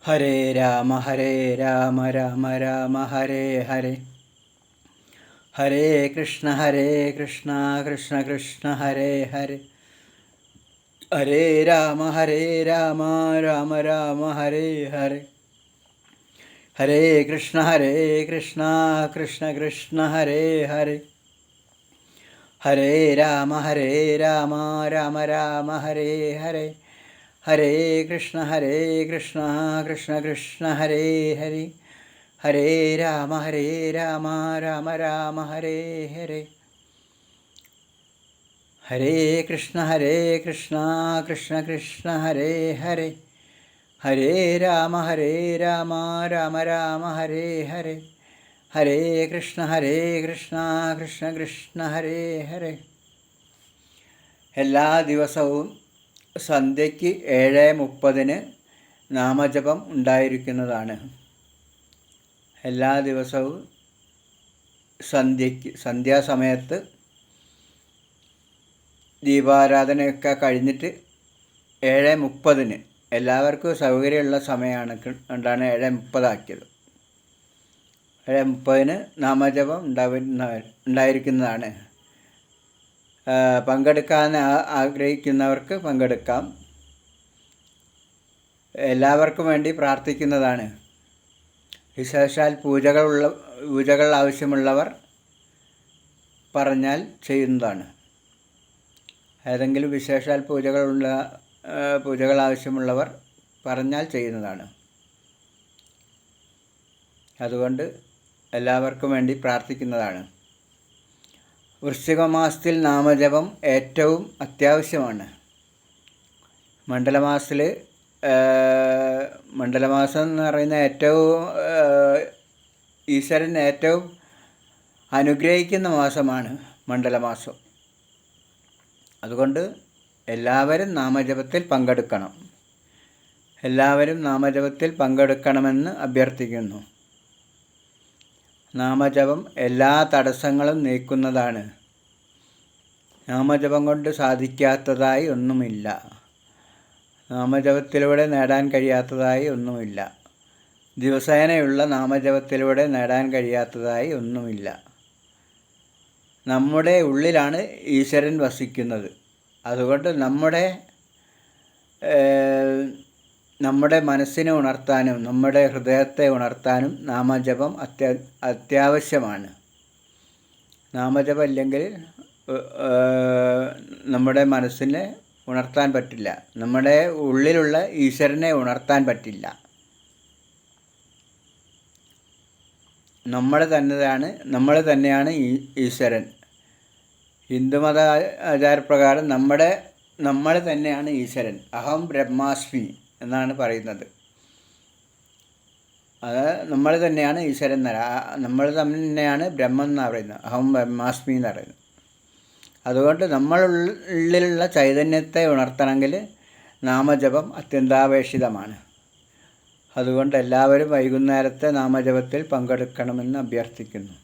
ഹരേ രാമ രാമ രാമ ഹരേ ഹരേ. ഹരേ കൃഷ്ണ കൃഷ്ണ കൃഷ്ണ ഹരേ ഹരേ. ഹരേ രാമ രാമ രാമ ഹരേ ഹരേ. ഹരേ കൃഷ്ണ കൃഷ്ണ കൃഷ്ണ ഹരേ ഹരേ. ഹരേ രാമ രാമ ഹരേ ഹരേ. ഹരേ കൃഷ്ണ കൃഷ്ണ ഹരേ ഹരേ. ഹരേ രാമ രാമ ഹരേ ഹരേ. ഹരേ കൃഷ്ണ കൃഷ്ണ ഹരേ ഹരേ. ഹരേ രാമ രാമ ഹരേ ഹരേ. ഹരേ കൃഷ്ണ കൃഷ്ണ ഹരേ ഹരേ. എല്ലാ ദിവസവും സന്ധ്യയ്ക്ക് 7:30 നാമജപം ഉണ്ടായിരിക്കുന്നതാണ്. എല്ലാ ദിവസവും സന്ധ്യാസമയത്ത് ദീപാരാധനയൊക്കെ കഴിഞ്ഞിട്ട് 7:30 എല്ലാവർക്കും സൗകര്യമുള്ള സമയമാണ് കൊണ്ടാണ് 7:30 ആക്കിയത്. 7:30 നാമജപം ഉണ്ടായിരിക്കുന്നതാണ്. പങ്കെടുക്കാൻ ആഗ്രഹിക്കുന്നവർക്ക് പങ്കെടുക്കാം. എല്ലാവർക്കും വേണ്ടി പ്രാർത്ഥിക്കുന്നതാണ്. വിശേഷാൽ പൂജകൾ ആവശ്യമുള്ളവർ പറഞ്ഞാൽ ചെയ്യുന്നതാണ്. ഏതെങ്കിലും വിശേഷാൽ പൂജകൾ ആവശ്യമുള്ളവർ പറഞ്ഞാൽ ചെയ്യുന്നതാണ്. അതുകൊണ്ട് എല്ലാവർക്കും വേണ്ടി പ്രാർത്ഥിക്കുന്നതാണ്. വൃശ്ചിക മാസത്തിൽ നാമജപം ഏറ്റവും അത്യാവശ്യമാണ്. മണ്ഡലമാസം എന്ന് പറയുന്ന ഈശ്വരൻ ഏറ്റവും അനുഗ്രഹിക്കുന്ന മാസമാണ് മണ്ഡലമാസം. അതുകൊണ്ട് എല്ലാവരും നാമജപത്തിൽ പങ്കെടുക്കണമെന്ന് അഭ്യർത്ഥിക്കുന്നു. നാമജപം എല്ലാ തടസ്സങ്ങളും നീക്കുന്നതാണ്. നാമജപം കൊണ്ട് സാധിക്കാത്തതായി ഒന്നുമില്ല. നാമജപത്തിലൂടെ നേടാൻ കഴിയാത്തതായി ഒന്നുമില്ല. ദിവസേനയുള്ള നാമജപത്തിലൂടെ നേടാൻ കഴിയാത്തതായി ഒന്നുമില്ല. നമ്മുടെ ഉള്ളിലാണ് ഈശ്വരൻ വസിക്കുന്നത്. അതുകൊണ്ട് നമ്മുടെ മനസ്സിനെ ഉണർത്താനും നമ്മുടെ ഹൃദയത്തെ ഉണർത്താനും നാമജപം അത്യാവശ്യമാണ്. നാമജപം ഇല്ലെങ്കിൽ നമ്മുടെ മനസ്സിനെ ഉണർത്താൻ പറ്റില്ല. നമ്മുടെ ഉള്ളിലുള്ള ഈശ്വരനെ ഉണർത്താൻ പറ്റില്ല. നമ്മൾ തന്നെയാണ് ഈശ്വരൻ. ഹിന്ദുമത ആചാരപ്രകാരം നമ്മൾ തന്നെയാണ് ഈശ്വരൻ. അഹം ബ്രഹ്മാസ്മി എന്നാണ് പറയുന്നത്. അത് നമ്മൾ തന്നെയാണ് ഈശ്വരൻ നമ്മൾ തന്നെയാണ് ബ്രഹ്മം എന്നാണ് പറയുന്നത്. അഹം ബ്രഹ്മാസ്മി എന്ന് പറയുന്നത്. അതുകൊണ്ട് നമ്മളുള്ളിലുള്ള ചൈതന്യത്തെ ഉണർത്തണമെങ്കിൽ നാമജപം അത്യന്താപേക്ഷിതമാണ്. അതുകൊണ്ട് എല്ലാവരും വൈകുന്നേരത്തെ നാമജപത്തിൽ പങ്കെടുക്കണമെന്ന് അഭ്യർത്ഥിക്കുന്നു.